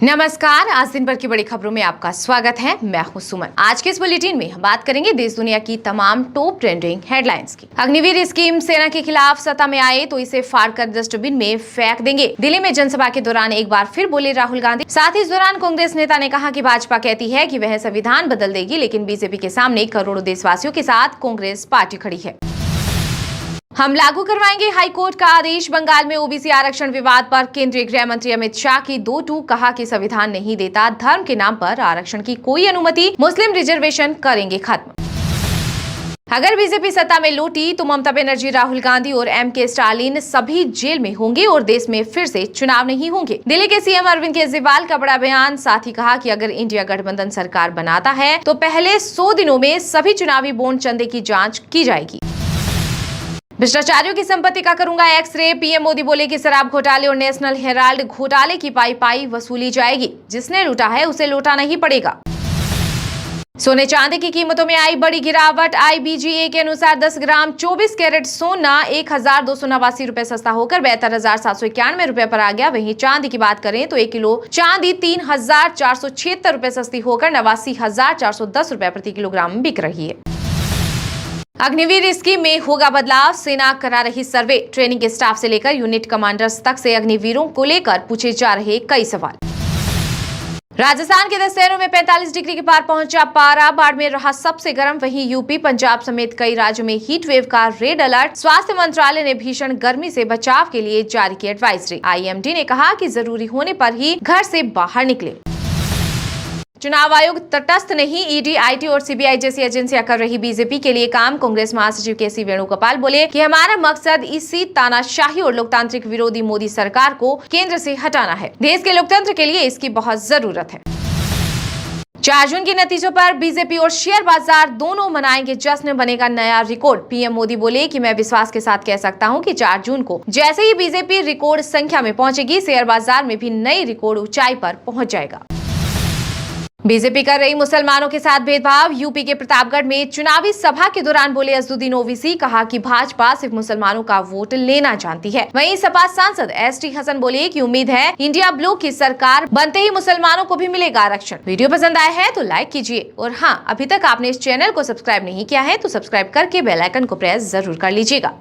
नमस्कार। आज दिन भर की बड़ी खबरों में आपका स्वागत है। मैं हूं सुमन। आज के इस बुलेटिन में हम बात करेंगे देश दुनिया की तमाम टॉप ट्रेंडिंग हेडलाइंस की। अग्निवीर स्कीम सेना के खिलाफ सत्ता में आए तो इसे फाड़कर डस्टबिन में फेंक देंगे। दिल्ली में जनसभा के दौरान एक बार फिर बोले राहुल गांधी। साथ ही इस दौरान कांग्रेस नेता ने कहा कि भाजपा कहती है कि वह संविधान बदल देगी, लेकिन बीजेपी के सामने करोड़ों देशवासियों के साथ कांग्रेस पार्टी खड़ी है। हम लागू करवाएंगे हाईकोर्ट का आदेश। बंगाल में ओबीसी आरक्षण विवाद पर केंद्रीय गृह मंत्री अमित शाह की 2 टूक। कहा कि संविधान नहीं देता धर्म के नाम पर आरक्षण की कोई अनुमति। मुस्लिम रिजर्वेशन करेंगे खत्म। अगर बीजेपी सत्ता में लौटी तो ममता बनर्जी, राहुल गांधी और एमके स्टालिन सभी जेल में होंगे और देश में फिर से चुनाव नहीं होंगे। दिल्ली के सीएम अरविंद केजरीवाल का बड़ा बयान। साथ ही कहा कि अगर इंडिया गठबंधन सरकार बनाता है तो पहले 100 दिनों में सभी चुनावी बॉन्ड चंदे की जांच की जाएगी। भ्रष्टाचारियों की संपत्ति का करूंगा एक्सरे। पीएम मोदी बोले कि शराब घोटाले और नेशनल हेराल्ड घोटाले की पाई वसूली जाएगी। जिसने लूटा है उसे लौटाना ही पड़ेगा। सोने चांदी की कीमतों में आई बड़ी गिरावट। IBGA के अनुसार 10 ग्राम 24 कैरेट सोना 1289 रुपए सस्ता होकर 72,791 रुपए पर आ गया। वहीं चांदी की बात करें तो 1 किलो चांदी 3,476 रुपए सस्ती होकर 89,410 रुपए प्रति किलोग्राम बिक रही है। अग्निवीर स्कीम में होगा बदलाव। सेना करा रही सर्वे। ट्रेनिंग के स्टाफ से लेकर यूनिट कमांडर्स तक से अग्निवीरों को लेकर पूछे जा रहे कई सवाल। राजस्थान के 10 शहरों में 45 डिग्री के पार पहुंचा पारा। बाड़मेर रहा सबसे गर्म। वहीं यूपी, पंजाब समेत कई राज्यों में हीट वेव का रेड अलर्ट। स्वास्थ्य मंत्रालय ने भीषण गर्मी से बचाव के लिए जारी की एडवाइजरी। IMD ने कहा कि जरूरी होने पर ही घर से बाहर निकले। चुनाव आयोग तटस्थ नहीं। ED, IT और CBI जैसी एजेंसियां कर रही बीजेपी के लिए काम। कांग्रेस महासचिव KC वेणुगोपाल बोले कि हमारा मकसद इसी तानाशाही और लोकतांत्रिक विरोधी मोदी सरकार को केंद्र से हटाना है। देश के लोकतंत्र के लिए इसकी बहुत जरूरत है। 4 जून के नतीजों पर बीजेपी और शेयर बाजार दोनों मनाएंगे जश्न। बनेगा नया रिकॉर्ड। पीएम मोदी बोले कि मैं विश्वास के साथ कह सकता हूं कि 4 जून को जैसे ही बीजेपी रिकॉर्ड संख्या में पहुंचेगी, शेयर बाजार में भी नई रिकॉर्ड ऊंचाई पर पहुंच जाएगा। बीजेपी कर रही मुसलमानों के साथ भेदभाव। यूपी के प्रतापगढ़ में चुनावी सभा के दौरान बोले असदुद्दीन ओवैसी। कहा कि भाजपा सिर्फ मुसलमानों का वोट लेना चाहती है। वहीं सपा सांसद ST हसन बोले कि उम्मीद है इंडिया ब्लॉक की सरकार बनते ही मुसलमानों को भी मिलेगा आरक्षण। वीडियो पसंद आया है तो लाइक कीजिए और हाँ, अभी तक आपने इस चैनल को सब्सक्राइब नहीं किया है तो सब्सक्राइब करके बेल आइकन को प्रेस जरूर कर लीजिएगा।